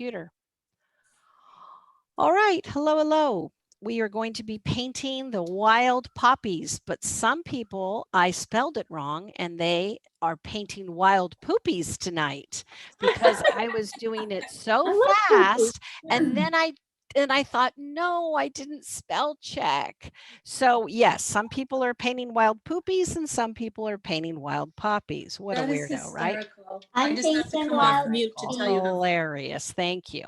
computer. All right, hello, hello. We are going to be painting the wild poppies, but some people, I spelled it wrong, and they are painting wild poopies tonight because I was doing it so fast, and then I thought, no, I didn't spell check. So yes, some people are painting wild poopies and some people are painting wild poppies. What a That is weirdo, right? hysterical. I'm I just have to painting come off wild mute to tell you how. Hilarious. Thank you.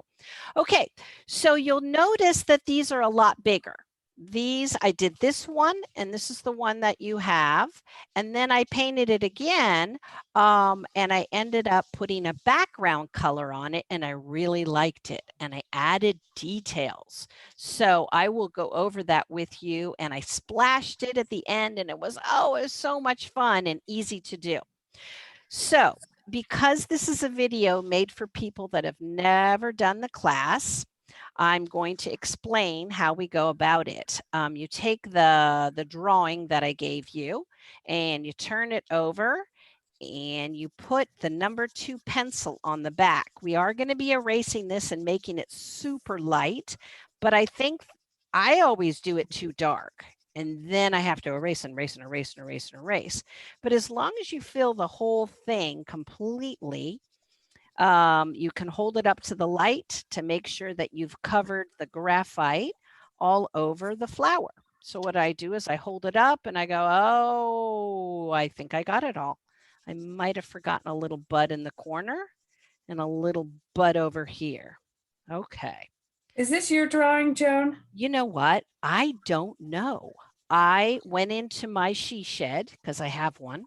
Okay, so you'll notice that these are a lot bigger. These, I did this one, and this is the one that you have. And then I painted it again, and I ended up putting a background color on it, and I really liked it. And I added details. So I will go over that with you, and I splashed it at the end, and it was so much fun and easy to do. So because this is a video made for people that have never done the class, I'm going to explain how we go about it. You take the drawing that I gave you and you turn it over and you put the number 2 pencil on the back. We are going to be erasing this and making it super light, but I think I always do it too dark. And then I have to erase and erase and erase and erase and erase. But as long as you fill the whole thing completely, you can hold it up to the light to make sure that you've covered the graphite all over the flower. So what I do is I hold it up and I go, oh, I think I got it all. I might have forgotten a little bud in the corner and a little bud over here. Okay. Is this your drawing, Joan? You know what? I don't know. I went into my she shed because I have one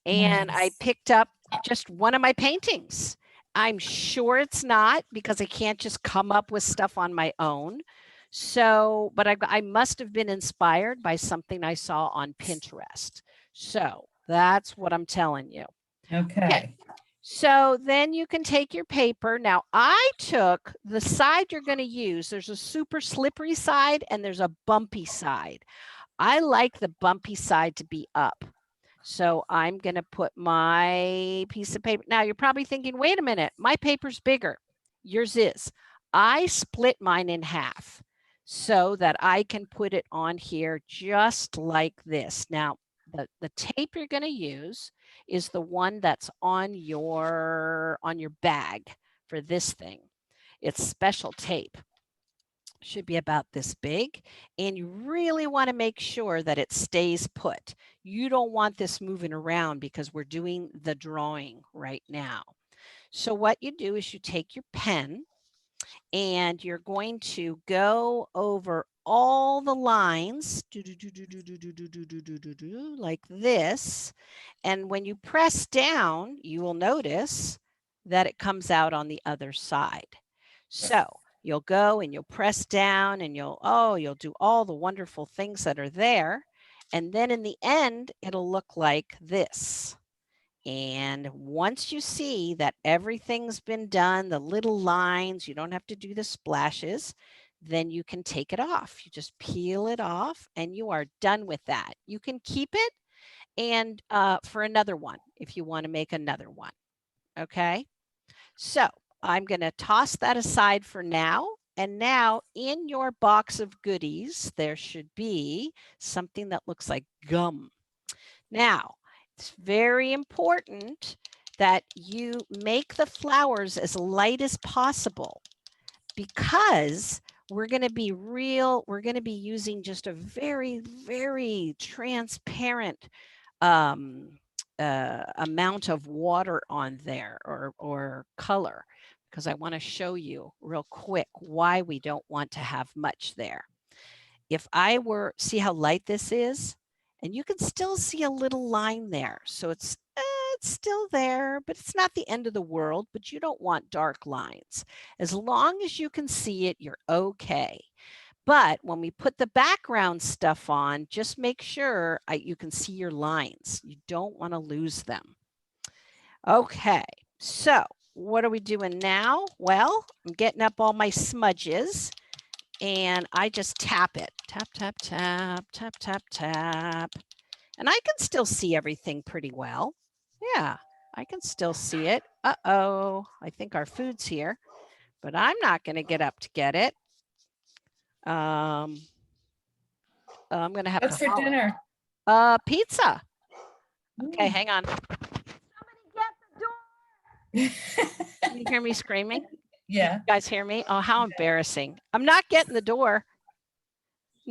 and I picked up just one of my paintings. I'm sure it's not because I can't just come up with stuff on my own. So, but I must have been inspired by something I saw on Pinterest. So that's what I'm telling you. Okay. So then you can take your paper. Now I took the side you're going to use. There's a super slippery side and there's a bumpy side. I like the bumpy side to be up. So I'm going to put my piece of paper. Now you're probably thinking, wait a minute, my paper's bigger. Yours is. I split mine in half so that I can put it on here just like this. Now, the tape you're going to use is the one that's on your bag for this thing. It's special tape. Should be about this big, and you really want to make sure that it stays put. You don't want this moving around because we're doing the drawing right now. So what you do is you take your pen and you're going to go over all the lines like this. And when you press down, you will notice that it comes out on the other side. So you'll go and you'll press down and you'll do all the wonderful things that are there. And then in the end, it'll look like this. And once you see that everything's been done, the little lines, you don't have to do the splashes, then you can take it off. You just peel it off and you are done with that. You can keep it and for another one if you want to make another one. Okay, so I'm going to toss that aside for now. And now in your box of goodies, there should be something that looks like gum. Now, it's very important that you make the flowers as light as possible because we're going to be using just a very, very transparent amount of water on there or color, because I want to show you real quick why we don't want to have much there. If I were, see how light this is? And you can still see a little line there. So it's still there, but it's not the end of the world, but you don't want dark lines. As long as you can see it, you're okay. But when we put the background stuff on, just make sure you can see your lines. You don't want to lose them. Okay, so what are we doing now? Well, I'm getting up all my smudges and I just tap it. Tap, tap, tap, tap, tap, tap. And I can still see everything pretty well. Yeah, I can still see it. Uh-oh, I think our food's here. but I'm not going to get up to get it. I'm going to have What's to for holler. dinner? Pizza. Okay, hang on. Somebody get the door. Can you hear me screaming? Yeah. You guys hear me? Oh, how embarrassing. I'm not getting the door.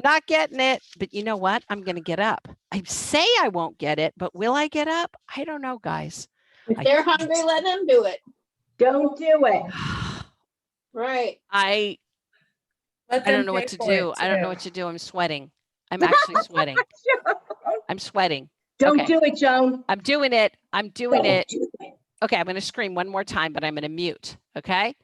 Not getting it, but you know what? I'm going to get up. I say I won't get it, but will I get up? I don't know, guys. If they're hungry, let them do it. Don't do it. Right. I Let don't them know pay what to for do. it, I don't know too. what to do. I'm sweating. I'm actually sweating. I'm sweating. Don't Okay. do it, Joan. I'm doing it. I'm doing Don't it. do it. Okay, I'm going to scream one more time, but I'm going to mute. Okay.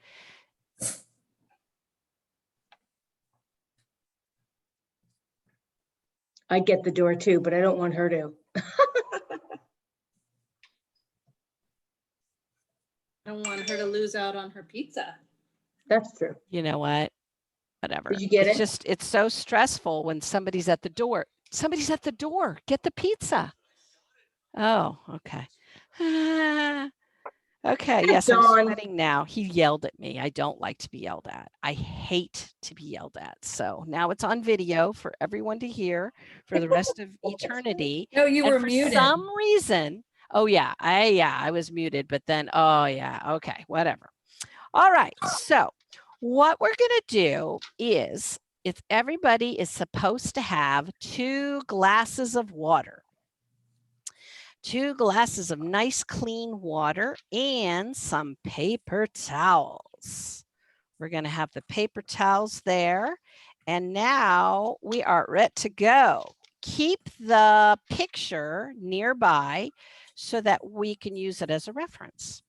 I get the door too, but I don't want her to. I don't want her to lose out on her pizza. That's true. You know what? Whatever. Did you get It's it? just, it's so stressful when somebody's at the door. Somebody's at the door. Get the pizza. Oh, okay. Okay, yes, I'm Dawn. sweating now. He yelled at me. I don't like to be yelled at. I hate to be yelled at. So now it's on video for everyone to hear for the rest of eternity. No, you And were for muted. some reason, oh yeah, I was muted, but then, oh yeah, okay, whatever. All right, so what we're gonna do is, if everybody is supposed to have 2 glasses of water. 2 glasses of nice clean water and some paper towels. We're going to have the paper towels there. And now we are ready to go. Keep the picture nearby so that we can use it as a reference.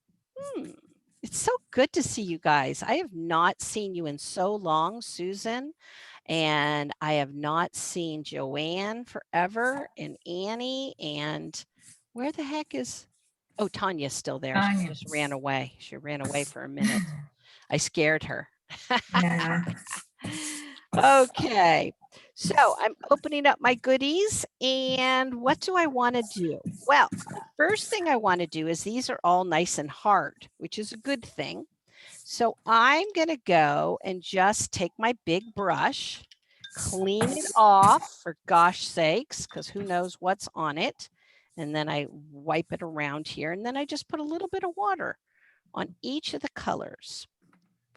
It's so good to see you guys. I have not seen you in so long, Susan. And I have not seen Joanne forever, and Annie, and where the heck is, oh, Tanya's still there. She Tanya. just ran away. She ran away for a minute. I scared her. Yeah. Okay, so I'm opening up my goodies, and what do I want to do? Well, the first thing I want to do is these are all nice and hard, which is a good thing. So I'm going to go and just take my big brush, clean it off for gosh sakes, because who knows what's on it. And then I wipe it around here. And then I just put a little bit of water on each of the colors.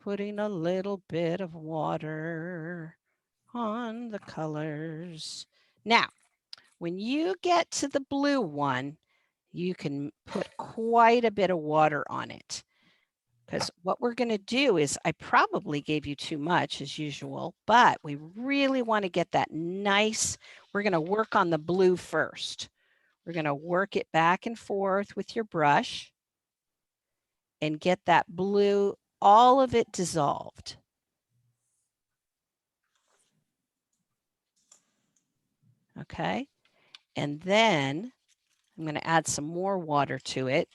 Putting a little bit of water on the colors. Now, when you get to the blue one, you can put quite a bit of water on it. Because what we're going to do is, I probably gave you too much as usual, but we really want to get that nice, we're going to work on the blue first. We're going to work it back and forth with your brush and get that blue, all of it dissolved. Okay. And then I'm going to add some more water to it.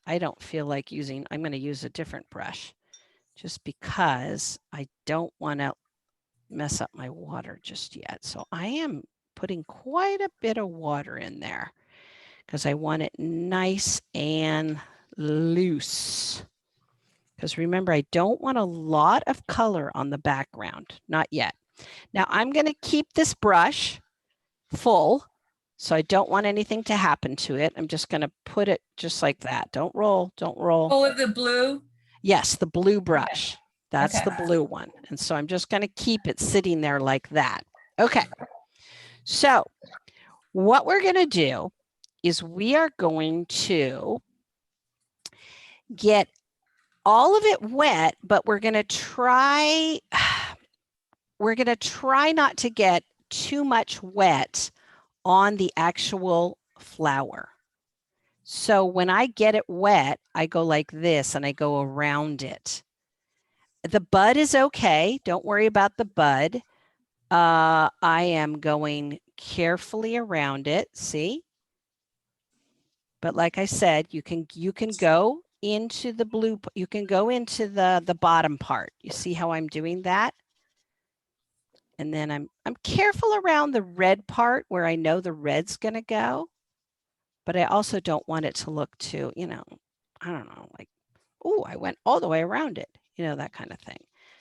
I don't feel like using, I'm going to use a different brush just because I don't want to mess up my water just yet. So I am putting quite a bit of water in there because I want it nice and loose. Because remember, I don't want a lot of color on the background, not yet. Now I'm going to keep this brush full, so I don't want anything to happen to it. I'm just going to put it just like that. Don't roll, don't roll. Full of the blue? Yes, the blue brush. That's Okay. the blue one. And so I'm just going to keep it sitting there like that. Okay. So what we're going to do is we are going to get all of it wet, but we're going to try not to get too much wet on the actual flower. So when I get it wet, I go like this and I go around it. The bud is okay. Don't worry about the bud. I am going carefully around it. See? But like I said, you can go into the blue, you can go into the bottom part. You see how I'm doing that? And then I'm careful around the red part where I know the red's going to go. But I also don't want it to look too, you know, I don't know, like, oh, I went all the way around it. you know, that kind of thing.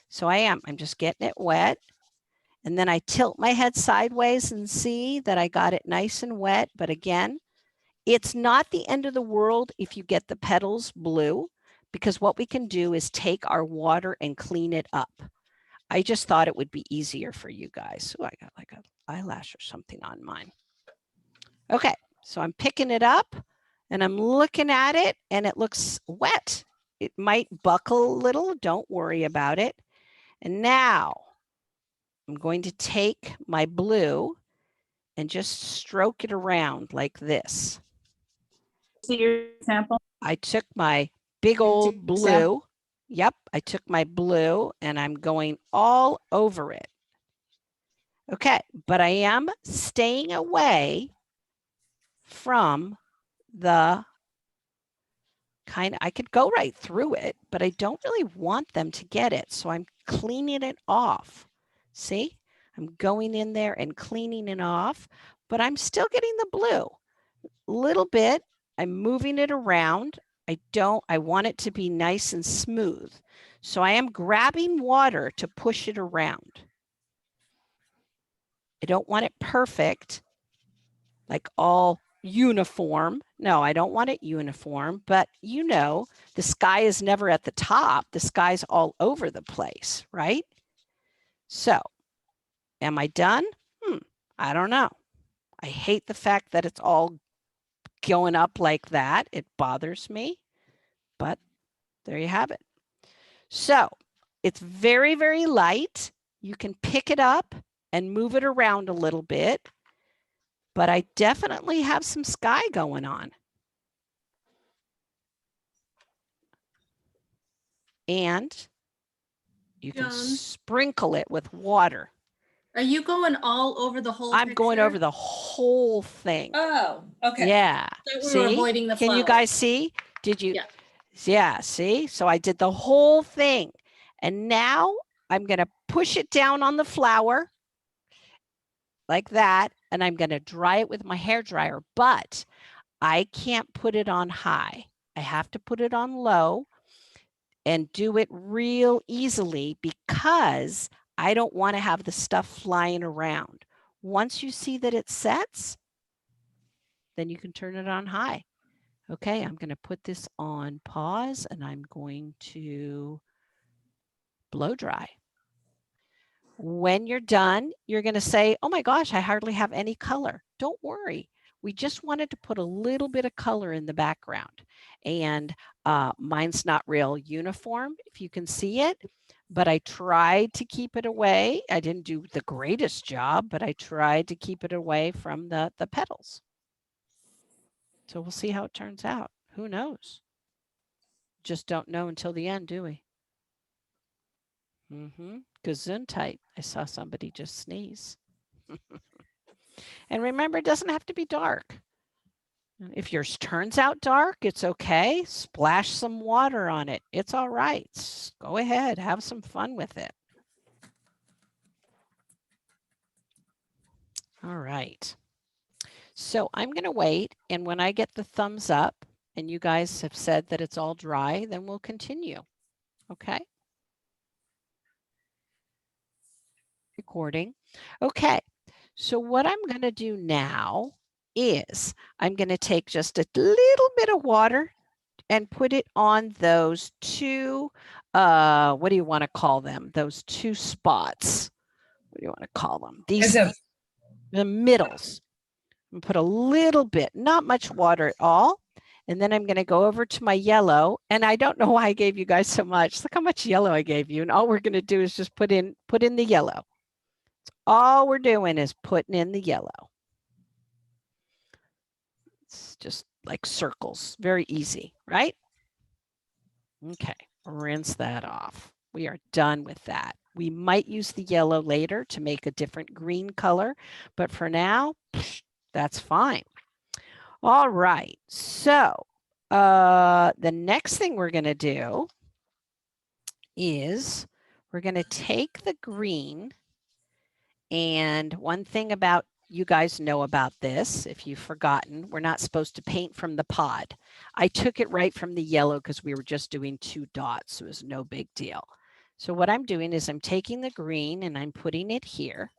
So I'm just getting it wet. And then I tilt my head sideways and see that I got it nice and wet. But again, it's not the end of the world if you get the petals blue, because what we can do is take our water and clean it up. I just thought it would be easier for you guys. Oh, I got like an eyelash or something on mine. Okay, so I'm picking it up and I'm looking at it and it looks wet. It might buckle a little, don't worry about it. And now I'm going to take my blue and just stroke it around like this. See your sample? I took my big old blue. Yep, I took my blue and I'm going all over it. Okay, but I am staying away from the I could go right through it, but I don't really want them to get it. So I'm cleaning it off. See, I'm going in there and cleaning it off, but I'm still getting the blue. A little bit, I'm moving it around. I want it to be nice and smooth. So I am grabbing water to push it around. I don't want it perfect, like all uniform. No, I don't want it uniform, but you know, the sky is never at the top. The sky's all over the place, right? So am I done? I don't know. I hate the fact that it's all going up like that. It bothers me, but there you have it. So it's very, very light. You can pick it up and move it around a little bit, but I definitely have some sky going on. And you can John. sprinkle it with water. Are you going all over the whole I'm going picture? over the whole thing. Oh, okay. Yeah. So we were See? avoiding the Can you flowers. guys see? Did you? Yeah. Yeah, see? So I did the whole thing. And now I'm going to push it down on the flower like that. And I'm going to dry it with my hair dryer, but I can't put it on high. I have to put it on low and do it real easily because I don't want to have the stuff flying around. Once you see that it sets, then you can turn it on high. Okay, I'm going to put this on pause and I'm going to blow dry. When you're done, you're going to say, oh my gosh, I hardly have any color. Don't worry. We just wanted to put a little bit of color in the background. And mine's not real uniform, if you can see it, but I tried to keep it away. I didn't do the greatest job, but I tried to keep it away from the petals. So we'll see how it turns out. Who knows? Just don't know until the end, do we? Gesundheit. I saw somebody just sneeze. And remember, it doesn't have to be dark. If yours turns out dark, it's okay. Splash some water on it. It's all right. Go ahead, have some fun with it. All right. So I'm going to wait. And when I get the thumbs up and you guys have said that it's all dry, then we'll continue. Okay. Recording. Okay. So what I'm going to do now is I'm going to take just a little bit of water and put it on those two, what do you want to call them? Those two spots. What do you want to call them? These, the middles. And put a little bit, not much water at all. And then I'm going to go over to my yellow. And I don't know why I gave you guys so much. Look how much yellow I gave you. And all we're going to do is just put in the yellow. All we're doing is putting in the yellow. It's just like circles, very easy, right? Okay, rinse that off. We are done with that. We might use the yellow later to make a different green color, but for now, that's fine. All right, so the next thing we're going to do is we're going to take the green. And one thing about you guys know about this. If you've forgotten, we're not supposed to paint from the pod. I took it right from the yellow because we were just doing 2 dots. So it was no big deal. So what I'm doing is I'm taking the green and I'm putting it here.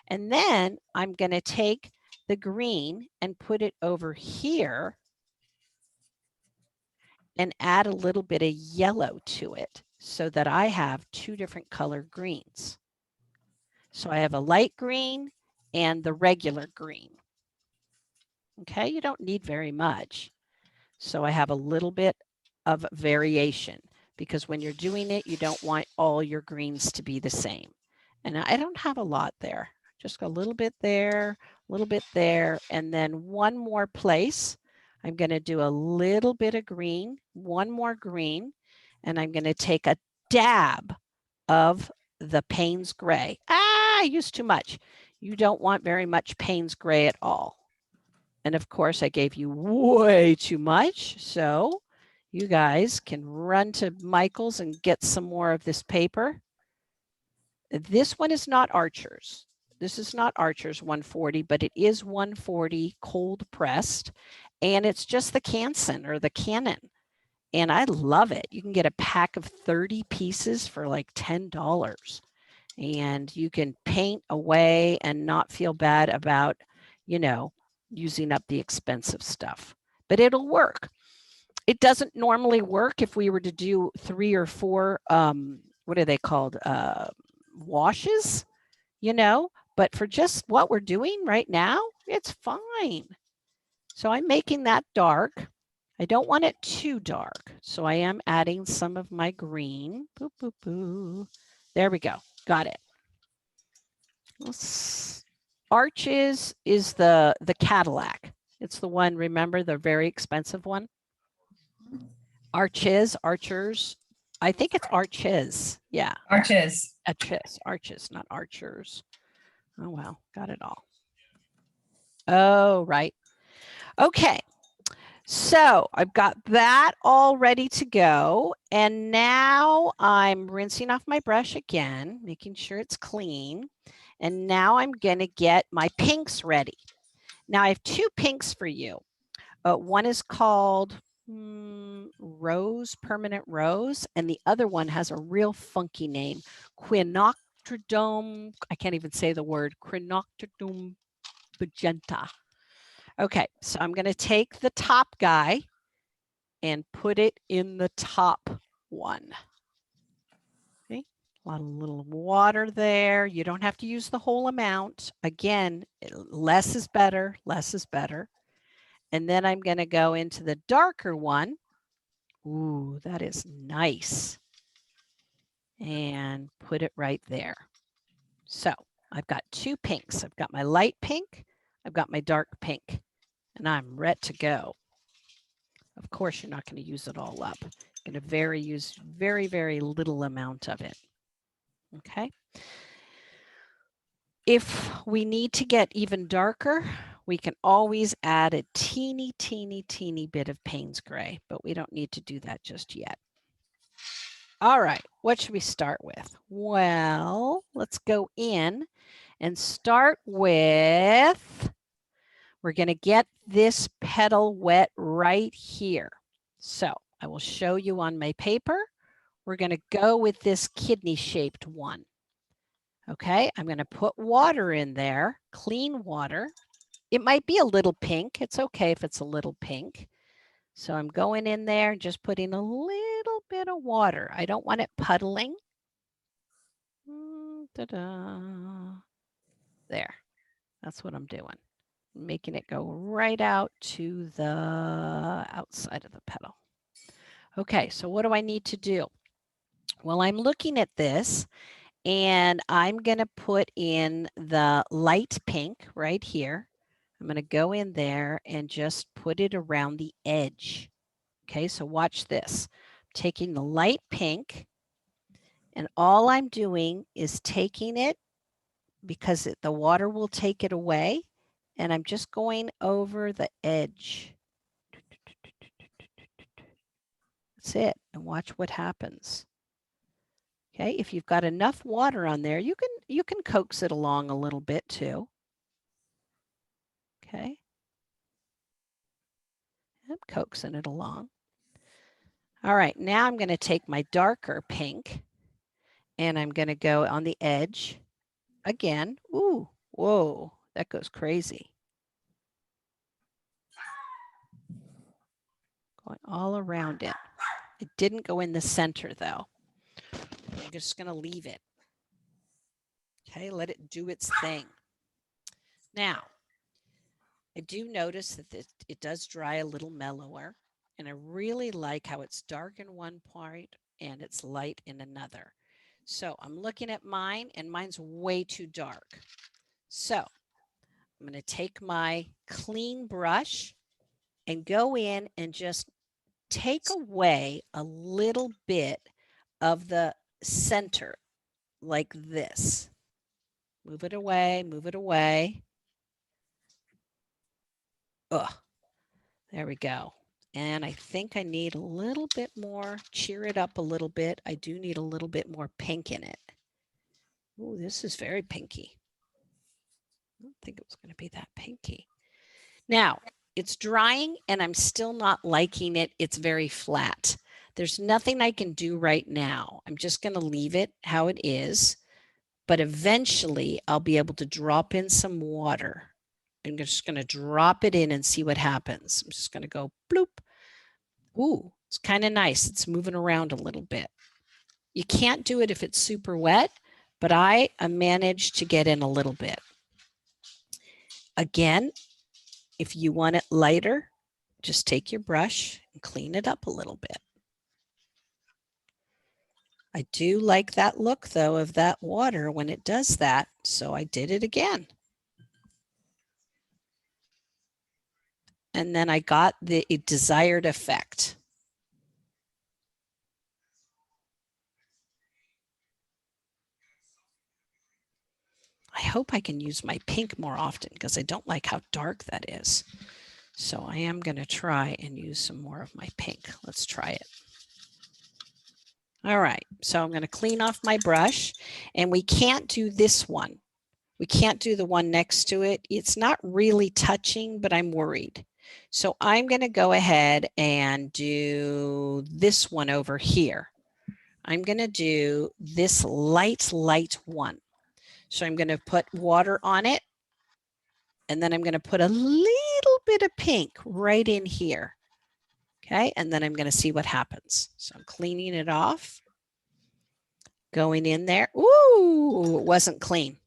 And then I'm going to take the green and put it over here and add a little bit of yellow to it so that I have 2 different color greens. So I have a light green and the regular green. Okay, you don't need very much. So I have a little bit of variation because when you're doing it, you don't want all your greens to be the same. And I don't have a lot there, just a little bit there, a little bit there, and then one more place. I'm going to do a little bit of green, one more green, and I'm going to take a dab of the Payne's Gray. I used too much. You don't want very much Payne's Gray at all. And of course, I gave you way too much. So you guys can run to Michael's and get some more of this paper. This one is not Archer's. This is not Archer's 140, but it is 140 cold pressed. And it's just the Canson or the Canon. And I love it. You can get a pack of 30 pieces for like $10. And you can paint away and not feel bad about, you know, using up the expensive stuff, but it'll work. It doesn't normally work if we were to do 3 or 4, what are they called? Washes, you know, but for just what we're doing right now, it's fine. So I'm making that dark. I don't want it too dark. So I am adding some of my green. Boo, boo, boo. There we go. Got it. Arches is the Cadillac. It's the one, remember, the very expensive one? Arches, Archers. I think it's Arches. Yeah. Arches. Arches, not Archers. Oh, well, got it all. Oh, right. Okay. So I've got that all ready to go. And now I'm rinsing off my brush again, making sure it's clean. And now I'm going to get my pinks ready. Now I have 2 pinks for you. One is called Rose, Permanent Rose, and the other one has a real funky name, Quinoctrodome. I can't even say the word, Quinoctrodome magenta. Okay, so I'm going to take the top guy and put it in the top one. Okay, a lot of little water there. You don't have to use the whole amount. Again, less is better, less is better. And then I'm going to go into the darker one. Ooh, that is nice. And put it right there. So I've got 2 pinks. I've got my light pink. I've got my dark pink. And I'm ready to go. Of course, you're not going to use it all up. You're going to use very, very little amount of it. Okay. If we need to get even darker, we can always add a teeny, teeny, teeny bit of Payne's Gray, but we don't need to do that just yet. All right, what should we start with? Well, let's go in and start with, we're going to get this petal wet right here. So I will show you on my paper. We're going to go with this kidney-shaped one. Okay, I'm going to put water in there, clean water. It might be a little pink. It's okay if it's a little pink. So I'm going in there and just putting a little bit of water. I don't want it puddling. There, that's what I'm doing. Making it go right out to the outside of the petal. Okay, so what do I need to do? Well, I'm looking at this and I'm going to put in the light pink right here. I'm going to go in there and just put it around the edge. Okay, so watch this. I'm taking the light pink and all I'm doing is taking it because the water will take it away. And I'm just going over the edge. That's it. And watch what happens. Okay, if you've got enough water on there, you can coax it along a little bit too. Okay. I'm coaxing it along. All right, now I'm going to take my darker pink and I'm going to go on the edge again. Ooh, whoa, that goes crazy. Going all around it. It didn't go in the center though. I'm just going to leave it. Okay, let it do its thing. Now, I do notice that it does dry a little mellower, and I really like how it's dark in one part and it's light in another. So I'm looking at mine and mine's way too dark. So I'm going to take my clean brush and go in and just take away a little bit of the center like this. Move it away, move it away. Ugh, there we go. And I think I need a little bit more, cheer it up a little bit. I do need a little bit more pink in it. Oh, this is very pinky. I don't think it was going to be that pinky. Now, it's drying and I'm still not liking it. It's very flat. There's nothing I can do right now. I'm just going to leave it how it is. But eventually I'll be able to drop in some water. I'm just going to drop it in and see what happens. I'm just going to go bloop. Ooh, it's kind of nice. It's moving around a little bit. You can't do it if it's super wet, but I managed to get in a little bit. Again, if you want it lighter, just take your brush and clean it up a little bit. I do like that look though of that water when it does that, so I did it again. And then I got the desired effect. I hope I can use my pink more often because I don't like how dark that is. So I am going to try and use some more of my pink. Let's try it. All right, so I'm going to clean off my brush, and we can't do this one. We can't do the one next to it. It's not really touching, but I'm worried. So I'm going to go ahead and do this one over here. I'm going to do this light one. So I'm going to put water on it, and then I'm going to put a little bit of pink right in here. Okay, and then I'm going to see what happens. So I'm cleaning it off, going in there. Ooh, it wasn't clean.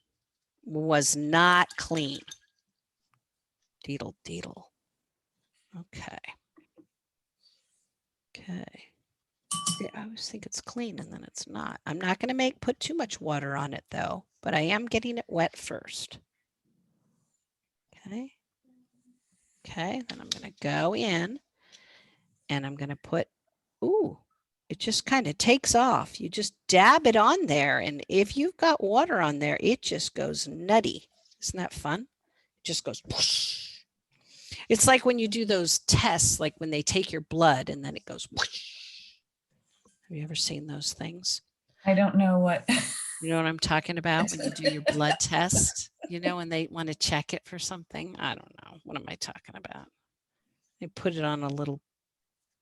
Was not clean. Deedle, deedle. Okay. Okay. Yeah, I always think it's clean and then it's not. I'm not going to put too much water on it though, but I am getting it wet first. Okay. Okay, then I'm going to go in and I'm going to put, ooh, it just kind of takes off. You just dab it on there, and if you've got water on there, it just goes nutty. Isn't that fun? It just goes whoosh. It's like when you do those tests, like when they take your blood and then it goes whoosh. Have you ever seen those things? I don't know what. You know what I'm talking about when you do your blood test, you know, when they want to check it for something. I don't know. What am I talking about? They put it on a little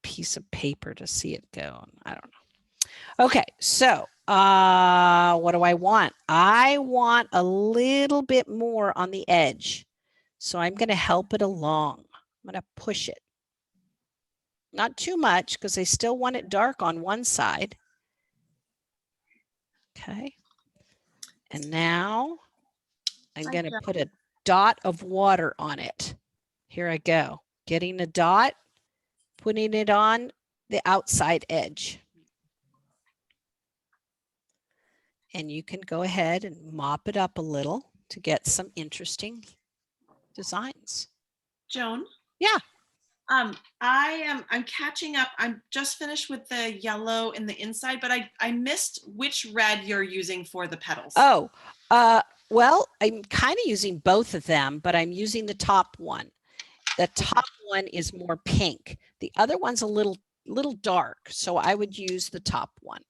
piece of paper to see it go. I don't know. Okay, so what do I want? I want a little bit more on the edge. So I'm going to help it along. I'm going to push it. Not too much because I still want it dark on one side. Okay. And now I'm going to put a dot of water on it. Here I go. Getting a dot, putting it on the outside edge. And you can go ahead and mop it up a little to get some interesting designs. Joan? Yeah. I'm catching up. I'm just finished with the yellow in the inside, but I missed which red you're using for the petals. Oh, well, I'm kind of using both of them, but I'm using the top one. The top one is more pink. The other one's a little dark, so I would use the top one.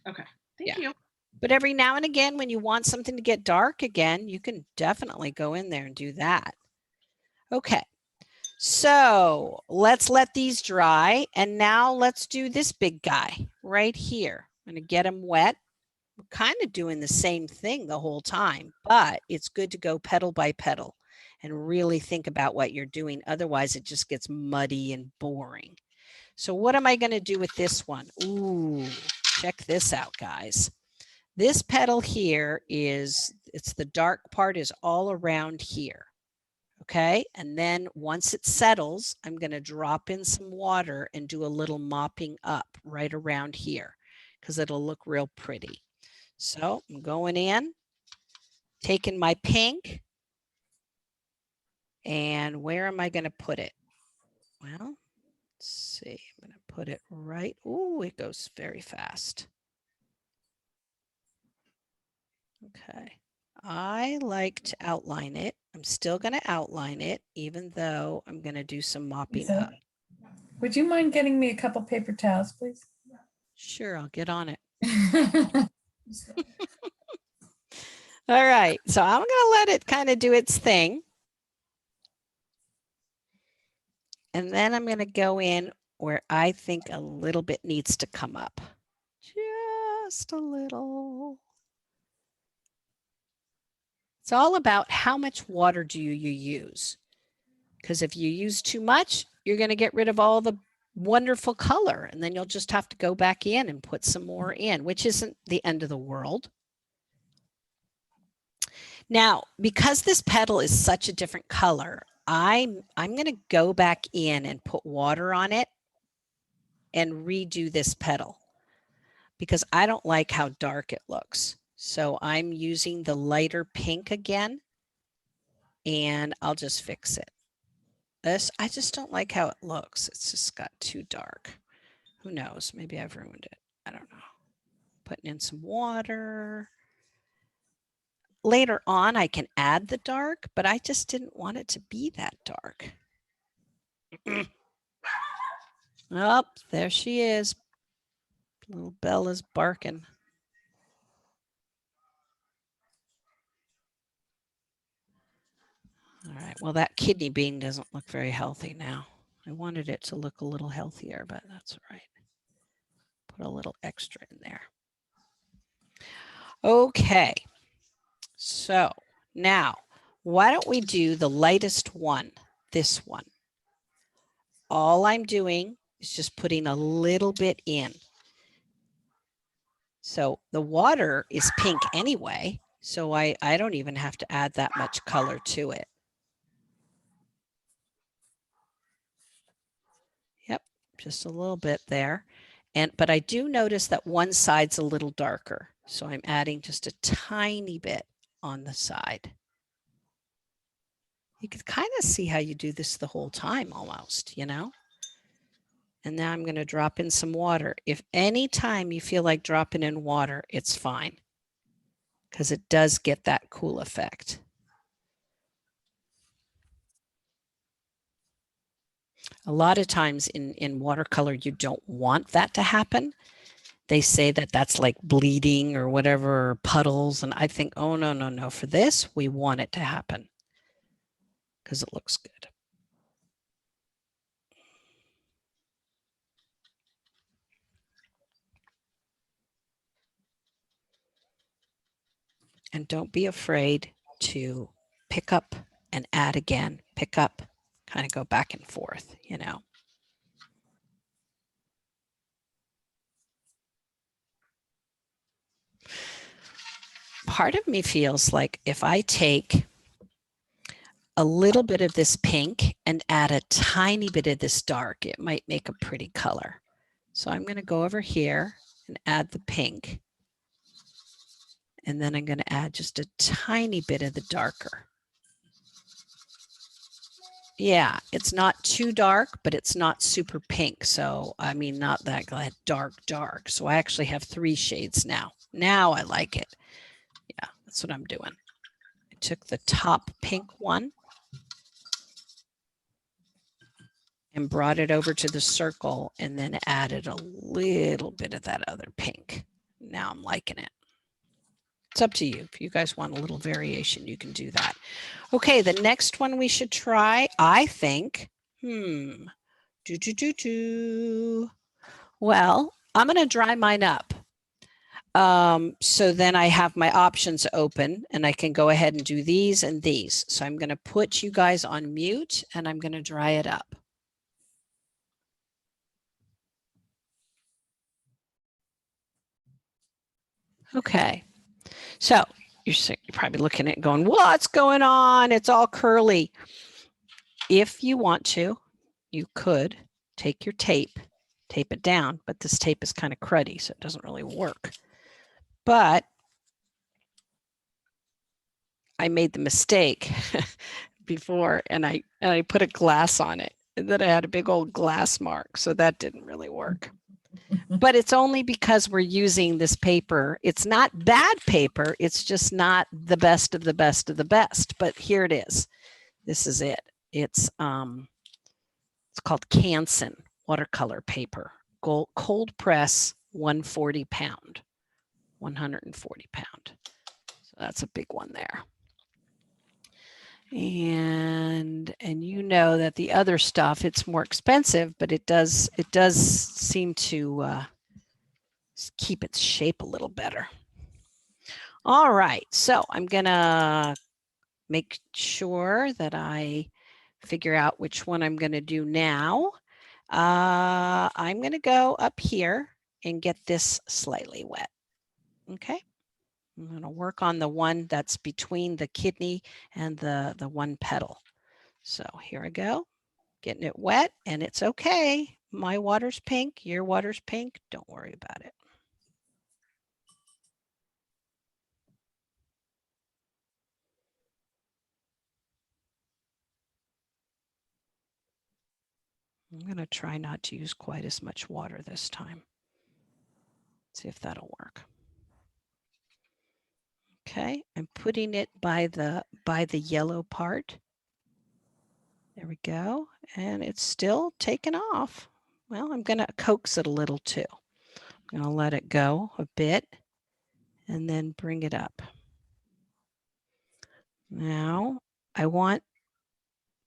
Okay, thank you. But every now and again, when you want something to get dark again, you can definitely go in there and do that. Okay, so let's let these dry. And now let's do this big guy right here. I'm going to get him wet. We're kind of doing the same thing the whole time, but it's good to go petal by petal and really think about what you're doing. Otherwise, it just gets muddy and boring. So what am I going to do with this one? Ooh, check this out, guys. This petal here it's the dark part is all around here. Okay, and then once it settles, I'm going to drop in some water and do a little mopping up right around here because it'll look real pretty. So I'm going in, taking my pink, and where am I going to put it? Well, let's see, I'm going to put it right. Oh, it goes very fast. Okay, I like to outline it. I'm still going to outline it, even though I'm going to do some mopping Lisa, up. would you mind getting me a couple paper towels, please? Sure, I'll get on it. All right, so I'm going to let it kind of do its thing. And then I'm going to go in where I think a little bit needs to come up. Just a little. It's all about how much water do you use? Because if you use too much, you're going to get rid of all the wonderful color. And then you'll just have to go back in and put some more in, which isn't the end of the world. Now, because this petal is such a different color, I'm going to go back in and put water on it and redo this petal because I don't like how dark it looks. So I'm using the lighter pink again, and I'll just fix it. I just don't like how it looks. It's just got too dark. Who knows? Maybe I've ruined it. I don't know. Putting in some water. Later on, I can add the dark, but I just didn't want it to be that dark. Oh, there she is. Little Bella's barking. All right, well, that kidney bean doesn't look very healthy now. I wanted it to look a little healthier, but that's all right. Put a little extra in there. Okay, so now why don't we do the lightest one, this one. All I'm doing is just putting a little bit in. So the water is pink anyway, so I don't even have to add that much color to it. Yep, just a little bit there. But I do notice that one side's a little darker. So I'm adding just a tiny bit on the side. You can kind of see how you do this the whole time almost, you know? And now I'm going to drop in some water. If any time you feel like dropping in water, it's fine because it does get that cool effect. A lot of times in watercolor, you don't want that to happen. They say that that's like bleeding or whatever, or puddles. And I think, oh, no, no, no. For this, we want it to happen because it looks good. And don't be afraid to pick up and add again, pick up, kind of go back and forth, you know. Part of me feels like if I take a little bit of this pink and add a tiny bit of this dark, it might make a pretty color. So I'm going to go over here and add the pink. And then I'm going to add just a tiny bit of the darker. Yeah, it's not too dark, but it's not super pink. So, I mean, not that dark. So I actually have 3 shades now. Now I like it. Yeah, that's what I'm doing. I took the top pink one and brought it over to the circle and then added a little bit of that other pink. Now I'm liking it. It's up to you. If you guys want a little variation, you can do that. Okay, the next one we should try, I think, Well, I'm going to dry mine up. So then I have my options open and I can go ahead and do these and these. So I'm going to put you guys on mute and I'm going to dry it up. Okay, so you're probably looking at it going, what's going on? It's all curly. If you want to, you could take your tape it down, but this tape is kind of cruddy, so it doesn't really work. But I made the mistake before and I put a glass on it and then I had a big old glass mark. So that didn't really work. But it's only because we're using this paper. It's not bad paper. It's just not the best of the best of the best. But here it is. This is it. It's called Canson watercolor paper. Cold press 140 pound. 140 pound. So that's a big one there. And you know that the other stuff, it's more expensive, but it does seem to keep its shape a little better. All right, so I'm gonna make sure that I figure out which one I'm gonna do now. I'm gonna go up here and get this slightly wet. Okay. I'm going to work on the one that's between the kidney and the one petal. So here I go, getting it wet and it's okay. My water's pink, your water's pink. Don't worry about it. I'm going to try not to use quite as much water this time. See if that'll work. Okay, I'm putting it by the yellow part. There we go. And it's still taking off. Well, I'm going to coax it a little too. I'm going to let it go a bit and then bring it up. Now, I want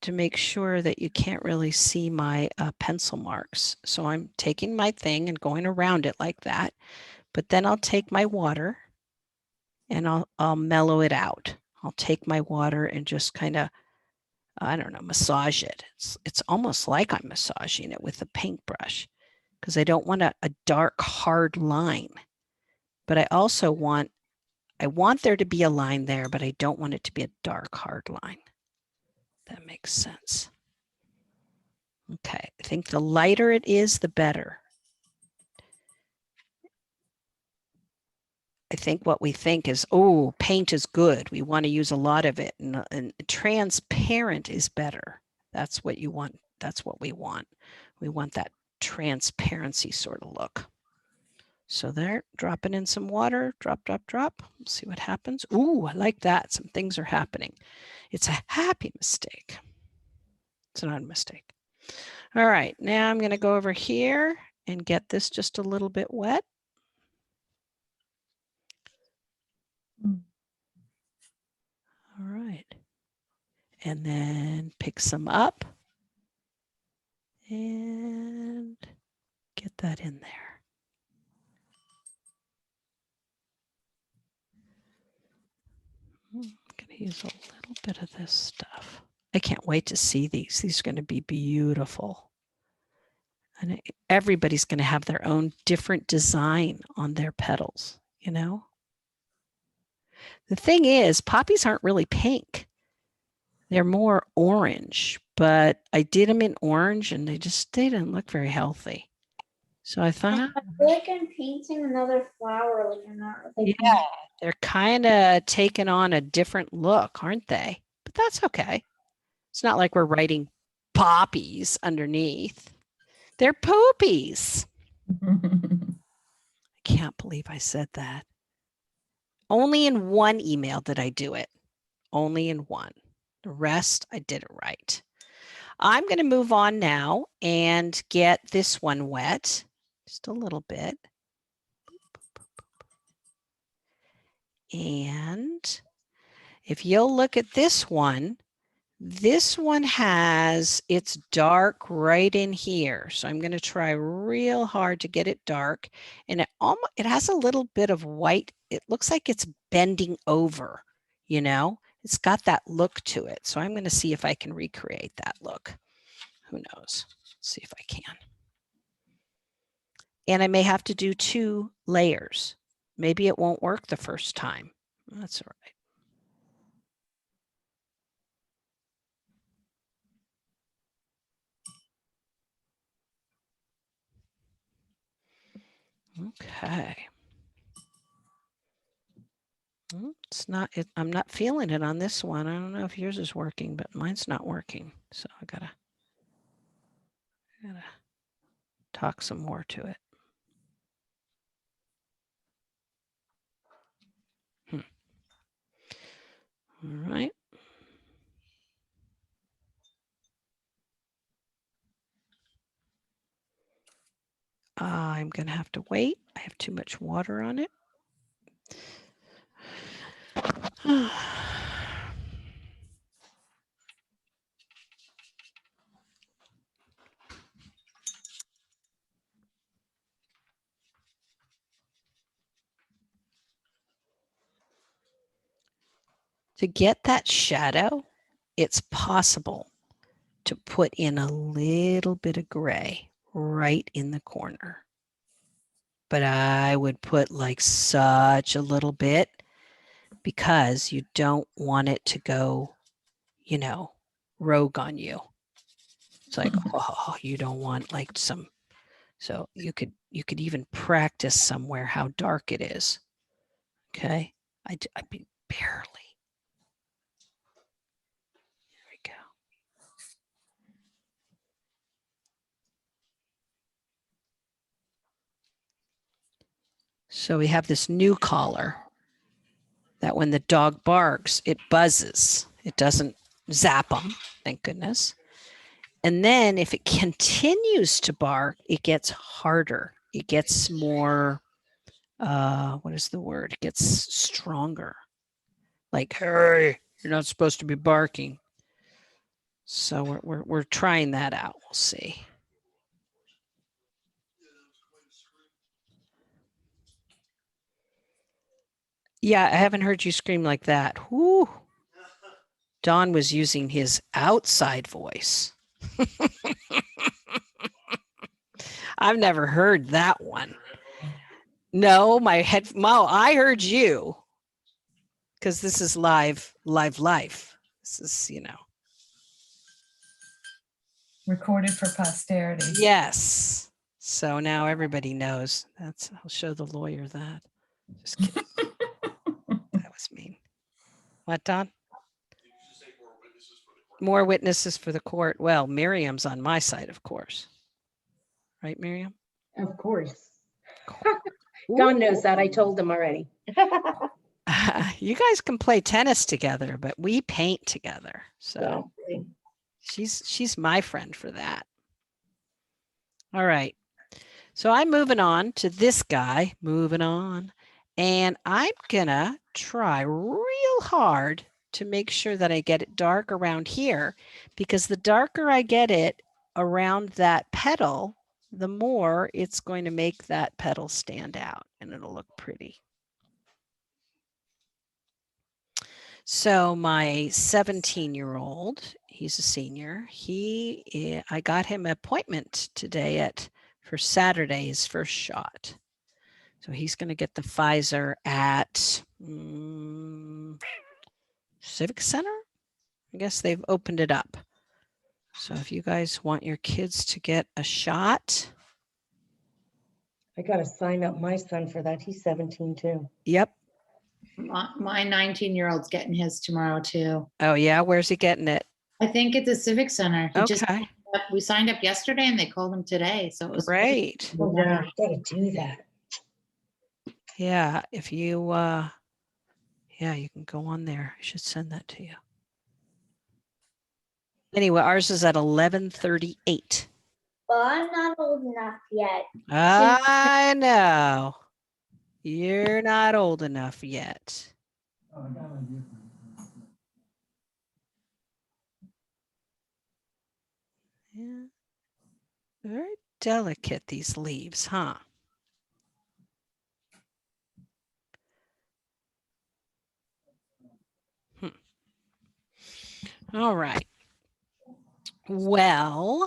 to make sure that you can't really see my pencil marks. So I'm taking my thing and going around it like that. But then I'll take my water and I'll mellow it out. I'll take my water and just kind of, I don't know, massage it. It's almost like I'm massaging it with a paintbrush because I don't want a dark, hard line. But I also want there to be a line there, but I don't want it to be a dark, hard line. That makes sense. Okay, I think the lighter it is, the better. I think what we think is, oh, paint is good. We want to use a lot of it, and transparent is better. That's what you want. That's what we want. We want that transparency sort of look. So there, dropping in some water, drop, drop, drop. Let's see what happens. Ooh, I like that. Some things are happening. It's a happy mistake. It's not a mistake. All right, now I'm going to go over here and get this just a little bit wet. All right. And then pick some up and get that in there. I'm going to use a little bit of this stuff. I can't wait to see these. These are going to be beautiful. And everybody's going to have their own different design on their petals, you know? The thing is, poppies aren't really pink. They're more orange, but I did them in orange and they didn't look very healthy. So I thought, I feel like I'm painting another flower, like I'm not really yeah, they're kind of taking on a different look, aren't they? But that's okay. It's not like we're writing poppies underneath. They're poopies. I can't believe I said that. Only in one email did I do it. Only in one. The rest, I did it right. I'm going to move on now and get this one wet. Just a little bit. And if you'll look at this one has, it's dark right in here. So I'm going to try real hard to get it dark. And it has a little bit of white. It looks like it's bending over, you know, it's got that look to it. So I'm going to see if I can recreate that look. Who knows? Let's see if I can. And I may have to do 2 layers. Maybe it won't work the first time. That's all right. Okay. It's not, I'm not feeling it on this one. I don't know if yours is working, but mine's not working. So I gotta talk some more to it. All right. I'm gonna have to wait. I have too much water on it. To get that shadow, it's possible to put in a little bit of gray right in the corner. But I would put like such a little bit because you don't want it to go, you know, rogue on you. It's like, oh, you don't want like some, so you could even practice somewhere how dark it is. Okay. I mean, barely. There we go. So we have this new collar that when the dog barks, it buzzes. It doesn't zap them, thank goodness. And then if it continues to bark, it gets harder. It gets more, what is the word? It gets stronger. Like, hey, you're not supposed to be barking. So we're trying that out. We'll see. Yeah, I haven't heard you scream like that. Whoo. Don was using his outside voice. I've never heard that one. No, I heard you. Because this is live life. This is, you know. Recorded for posterity. Yes. So now everybody knows. I'll show the lawyer that. Just kidding. That was mean. What, Don? More witnesses for the court. Well, Miriam's on my side, of course. Right, Miriam? Of course. Don knows that. I told him already. You guys can play tennis together, but we paint together. So Yeah. she's my friend for that. All right. So I'm moving on to this guy, moving on, and I'm gonna try real hard to make sure that I get it dark around here, because the darker I get it around that petal, the more it's going to make that petal stand out and it'll look pretty. So my 17-year-old, he's a senior. I got him an appointment today for Saturday's first shot. So he's going to get the Pfizer at Civic Center. I guess they've opened it up. So if you guys want your kids to get a shot. I got to sign up my son for that. He's 17 too. Yep. My 19-year-old's getting his tomorrow too. Oh yeah, where's he getting it? I think at the Civic Center. Okay. We signed up yesterday and they called him today. So it was Great. Yeah, got to do that. Yeah, if you yeah, you can go on there. I should send that to you. Anyway, ours is at 11:38. Well, I'm not old enough yet. I know. You're not old enough yet. Yeah. Very delicate, these leaves, huh? All right. Well,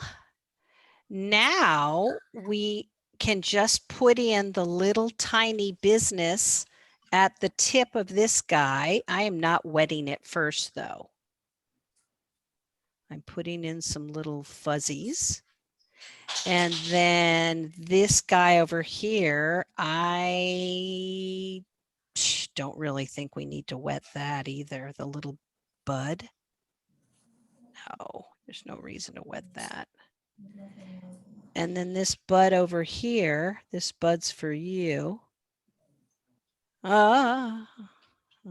now we can just put in the little tiny business at the tip of this guy. I am not wetting it first though. I'm putting in some little fuzzies. And then this guy over here, I don't really think we need to wet that either. The little bud. No, there's no reason to wet that. And then this bud over here, this bud's for you. Ah,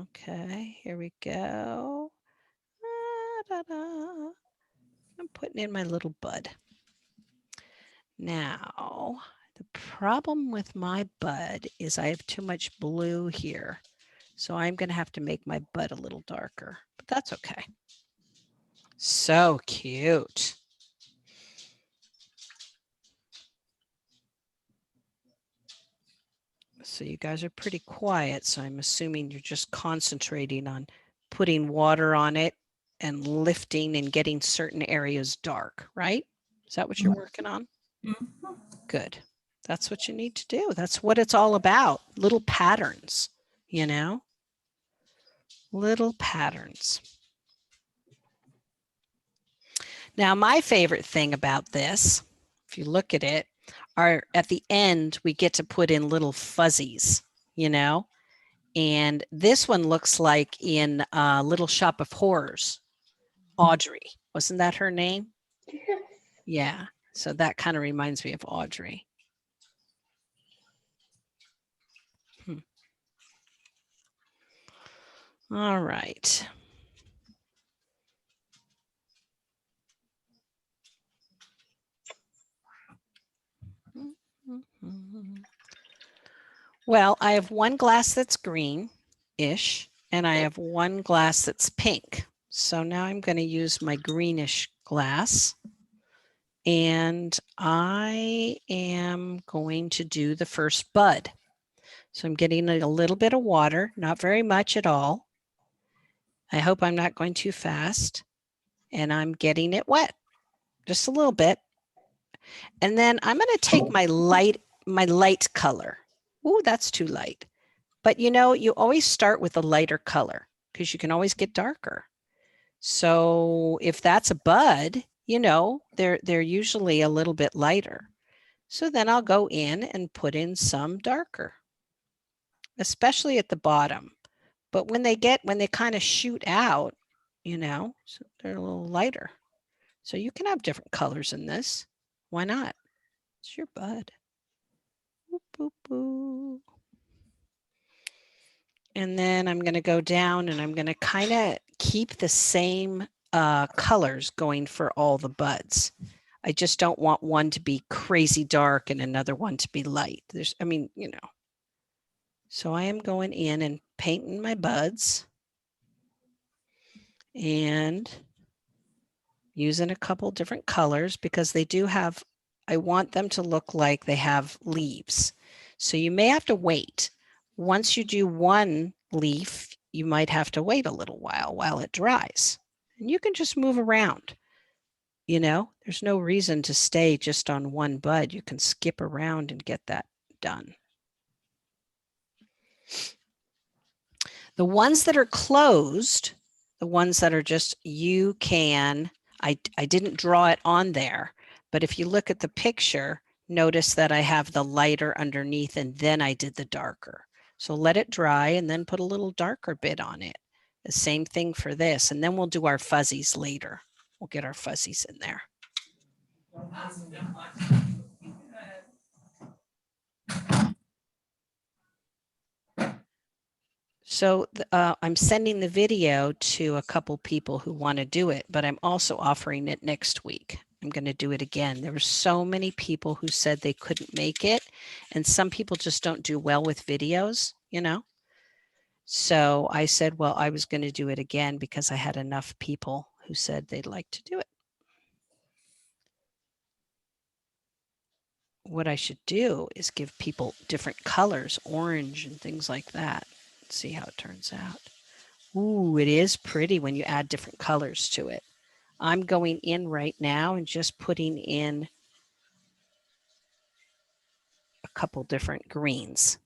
okay, here we go. Ah, da, da. I'm putting in my little bud. Now, the problem with my bud is I have too much blue here. So I'm going to have to make my bud a little darker, but that's okay. So cute. So you guys are pretty quiet. So I'm assuming you're just concentrating on putting water on it and lifting and getting certain areas dark, right? Is that what you're working on? Mhm. Good. That's what you need to do. That's what it's all about. Little patterns, you know, little patterns. Now, my favorite thing about this, if you look at it, are at the end, we get to put in little fuzzies, you know, and this one looks like in Little Shop of Horrors, Audrey. Wasn't that her name? Yes. Yeah. So that kind of reminds me of Audrey. All right. Well, I have one glass that's green-ish, and I have one glass that's pink. So now I'm going to use my greenish glass, and I am going to do the first bud. So I'm getting a little bit of water, not very much at all. I hope I'm not going too fast, and I'm getting it wet, just a little bit. And then I'm going to take my light color. Ooh, that's too light. But you know, you always start with a lighter color because you can always get darker. So if that's a bud, you know, they're usually a little bit lighter. So then I'll go in and put in some darker, especially at the bottom. But when they kind of shoot out, you know, so they're a little lighter. So you can have different colors in this. Why not? It's your bud. Boop, boop, boop. And then I'm going to go down and I'm going to kind of keep the same colors going for all the buds. I just don't want one to be crazy dark and another one to be light. I mean, you know. So I am going in and painting my buds and using a couple different colors because they do have, I want them to look like they have leaves. So you may have to wait. Once you do one leaf, you might have to wait a little while it dries. And you can just move around. You know, there's no reason to stay just on one bud. You can skip around and get that done. The ones that are closed, the ones that are just, you can, I didn't draw it on there, but if you look at the picture, notice that I have the lighter underneath and then I did the darker. So let it dry and then put a little darker bit on it. The same thing for this. And then we'll do our fuzzies later. We'll get our fuzzies in there. So I'm sending the video to a couple people who want to do it, but I'm also offering it next week. I'm going to do it again. There were so many people who said they couldn't make it, and some people just don't do well with videos, you know. So I said, well, I was going to do it again because I had enough people who said they'd like to do it. What I should do is give people different colors, orange and things like that. See how it turns out. Ooh, it is pretty when you add different colors to it. I'm going in right now and just putting in a couple different greens.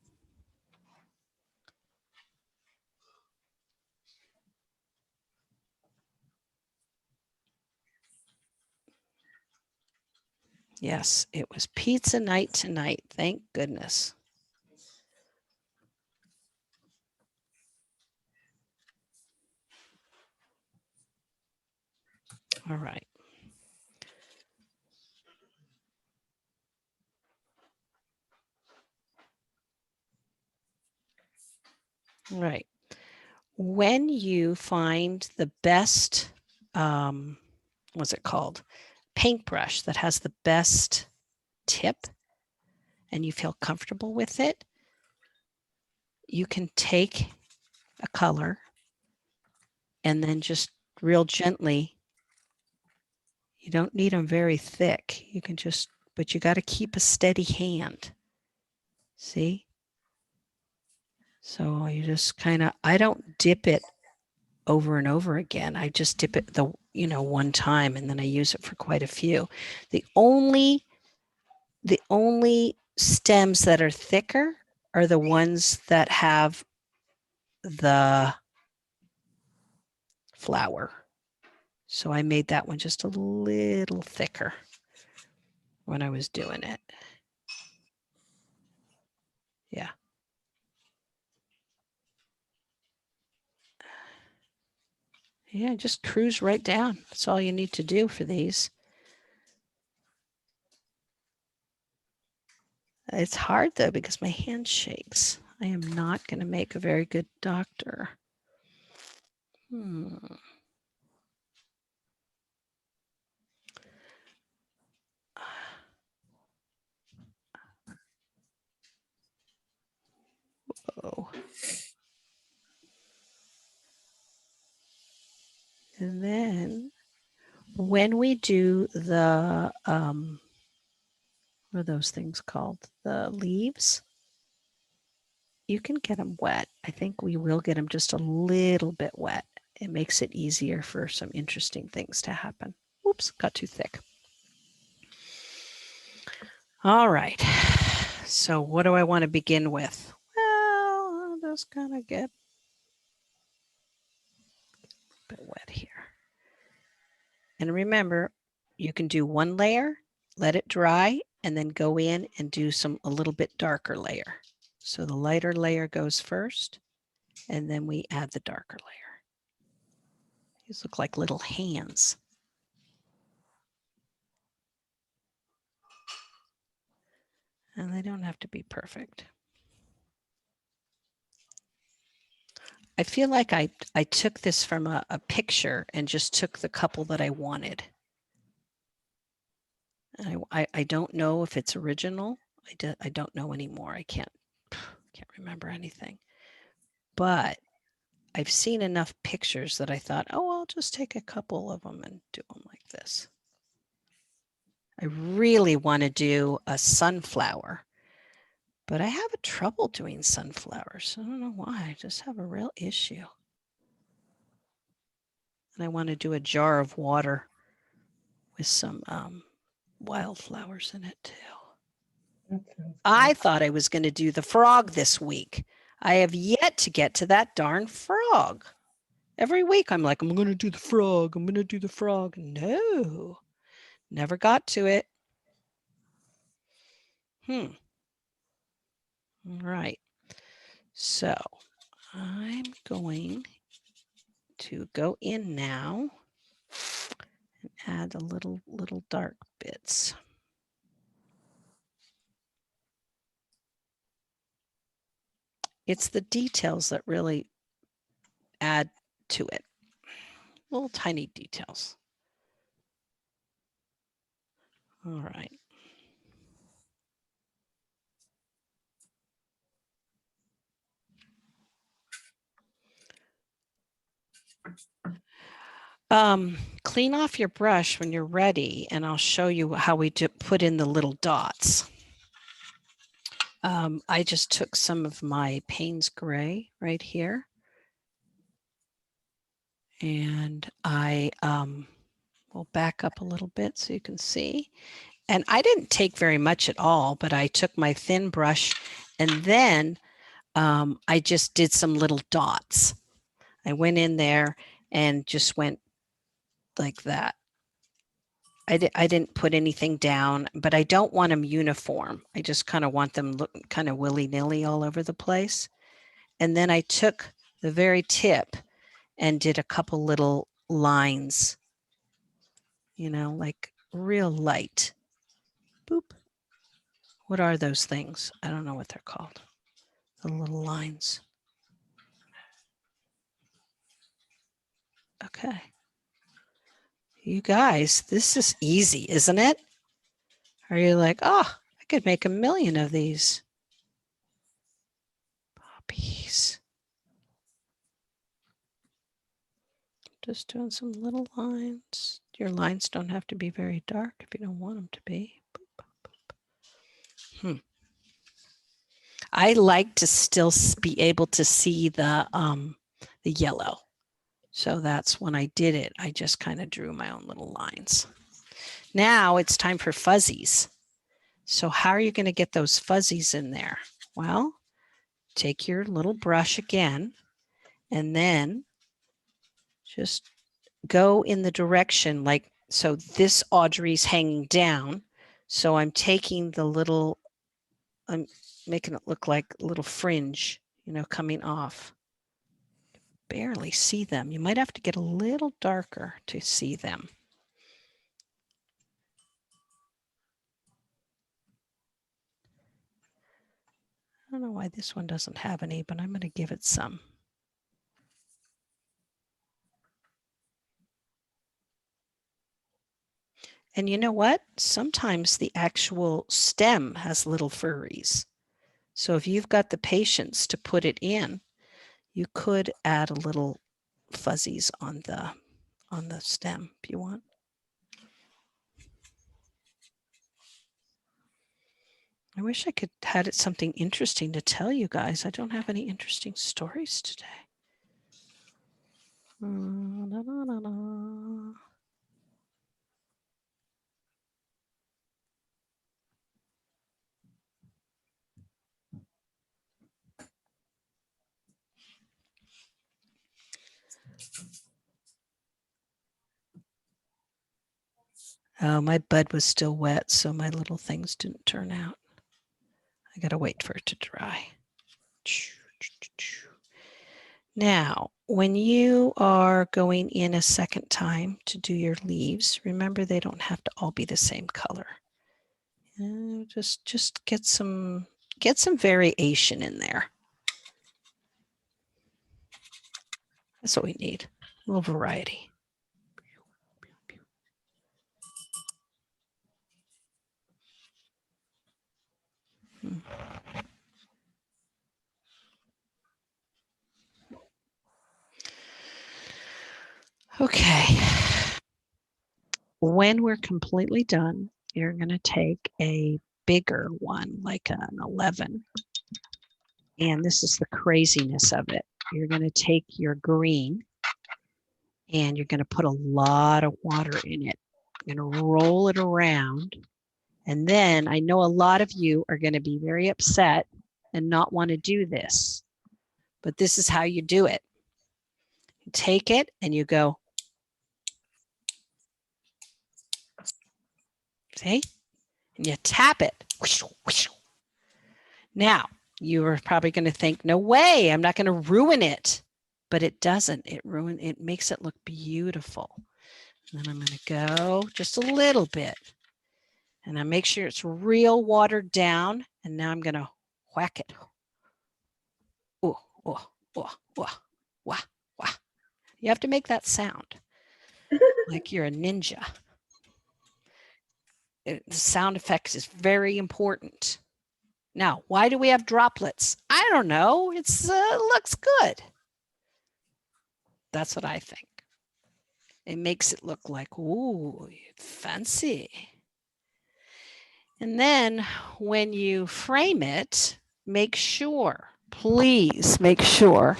Yes, it was pizza night tonight. Thank goodness. All right. All right. When you find the best, what's it called? Paintbrush that has the best tip and you feel comfortable with it, you can take a color and then just real gently, you don't need them very thick. You can just, but you got to keep a steady hand. See? So you just kind of, I don't dip it over and over again. I just dip it one time and then I use it for quite a few. The only stems that are thicker are the ones that have the flower. So I made that one just a little thicker when I was doing it. Yeah. Yeah, just cruise right down. That's all you need to do for these. It's hard though because my hand shakes. I am not going to make a very good doctor. Oh. And then when we do the, what are those things called? The leaves, you can get them wet. I think we will get them just a little bit wet. It makes it easier for some interesting things to happen. Oops, got too thick. All right. So what do I want to begin with? Well, I'll just kind of get a bit wet here. And remember, you can do one layer, let it dry, and then go in and do a little bit darker layer. So the lighter layer goes first, and then we add the darker layer. These look like little hands. And they don't have to be perfect. I feel like I took this from a picture and just took the couple that I wanted. I don't know if it's original. I don't know anymore. I can't remember anything. But I've seen enough pictures that I thought, oh, I'll just take a couple of them and do them like this. I really want to do a sunflower, but I have a trouble doing sunflowers. I don't know why. I just have a real issue. And I want to do a jar of water with some wildflowers in it too. That sounds I good. thought I was going to do the frog this week. I have yet to get to that darn frog. Every week I'm like, I'm going to do the frog. I'm going to do the frog. No, never got to it. All right. So I'm going to go in now and add a little dark bits. It's the details that really add to it. Little tiny details. All right. Clean off your brush when you're ready, and I'll show you how we put in the little dots. I just took some of my Payne's Gray right here, and I will back up a little bit so you can see. And I didn't take very much at all, but I took my thin brush, and then I just did some little dots. I went in there and just went like that. I didn't put anything down, but I don't want them uniform. I just kind of want them look kind of willy-nilly all over the place. And then I took the very tip and did a couple little lines, you know, like real light. Boop. What are those things? I don't know what they're called. The little lines. Okay. You guys, this is easy, isn't it? Are you like, oh, I could make 1,000,000 of these? Poppies. Just doing some little lines. Your lines don't have to be very dark if you don't want them to be. I like to still be able to see the yellow. So that's when I did it. I just kind of drew my own little lines. Now it's time for fuzzies. So how are you going to get those fuzzies in there? Well, take your little brush again, and then just go in the direction like, so this Audrey's hanging down. So I'm taking the little, I'm making it look like a little fringe, you know, coming off. Barely see them. You might have to get a little darker to see them. I don't know why this one doesn't have any, but I'm going to give it some. And you know what? Sometimes the actual stem has little furries. So if you've got the patience to put it in, you could add a little fuzzies on the stem if you want. I wish I could had it something interesting to tell you guys. I don't have any interesting stories today. La, la, la, la. Oh, my bud was still wet, so my little things didn't turn out. I gotta wait for it to dry. Now, when you are going in a second time to do your leaves, remember they don't have to all be the same color. Just get some variation in there. That's what we need, a little variety. Okay. When we're completely done, you're going to take a bigger one, like an 11. And this is the craziness of it. You're going to take your green and you're going to put a lot of water in it. You're going to roll it around. And then I know a lot of you are going to be very upset and not want to do this. But this is how you do it. You take it and you go, see? And you tap it. Now, you are probably going to think, no way, I'm not going to ruin it. But it doesn't. It makes it look beautiful. And then I'm going to go just a little bit. And I make sure it's real watered down. And now I'm going to whack it. Oh, oh, oh, oh, wah, wah. You have to make that sound like you're a ninja. The sound effects is very important. Now, why do we have droplets? I don't know. It's looks good. That's what I think. It makes it look like, ooh, fancy. And then when you frame it, make sure, please make sure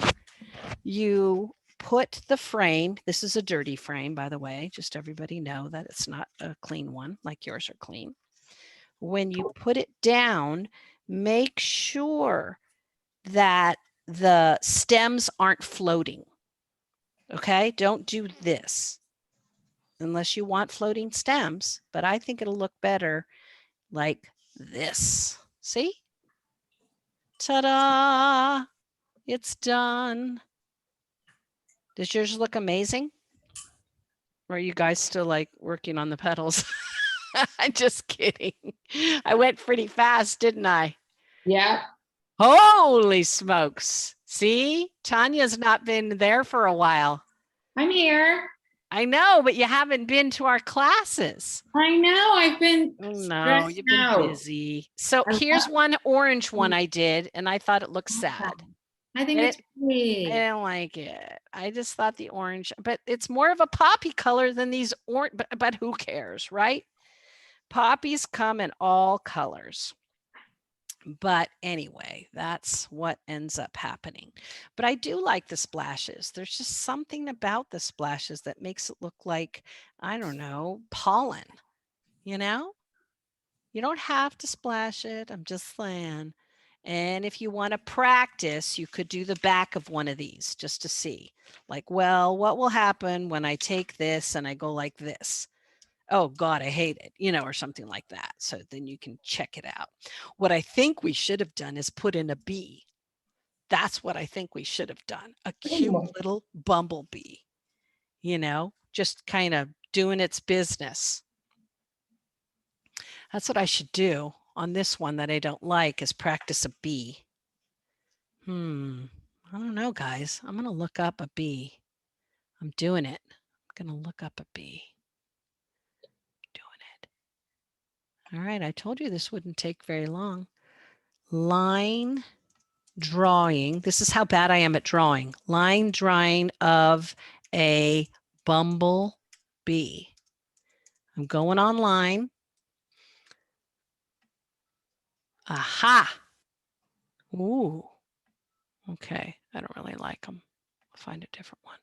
you put the frame. This is a dirty frame, by the way, just everybody know that it's not a clean one like yours are clean. When you put it down, make sure that the stems aren't floating. Okay, don't do this unless you want floating stems, but I think it'll look better like this. See? Ta-da! It's done. Does yours look amazing? Or are you guys still like working on the petals? I'm just kidding. I went pretty fast, didn't I? Yeah. Holy smokes. See, Tanya's not been there for a while. I'm here. I know, but you haven't been to our classes. I know. I've been Oh, no, stressed you've been out. busy. So I here's love- one orange one I did, and I thought it looked sad. I think Get it's I pretty. didn't like it. I just thought the orange, but it's more of a poppy color than these orange, but who cares, right? Poppies come in all colors. But anyway, that's what ends up happening. But I do like the splashes. There's just something about the splashes that makes it look like, I don't know, pollen, you know? You don't have to splash it. I'm just saying. And if you want to practice, you could do the back of one of these just to see, like, well, what will happen when I take this and I go like this? Oh God, I hate it, you know, or something like that. So then you can check it out. What I think we should have done is put in a bee. That's what I think we should have done. A cute little bumblebee, you know, just kind of doing its business. That's what I should do on this one that I don't like, is practice a bee. I don't know, guys. I'm going to look up a bee. I'm doing it. I'm going to look up a bee. All right, I told you this wouldn't take very long. Line drawing. This is how bad I am at drawing. Line drawing of a bumblebee. I'm going online. Aha. Ooh. Okay, I don't really like them. I'll find a different one.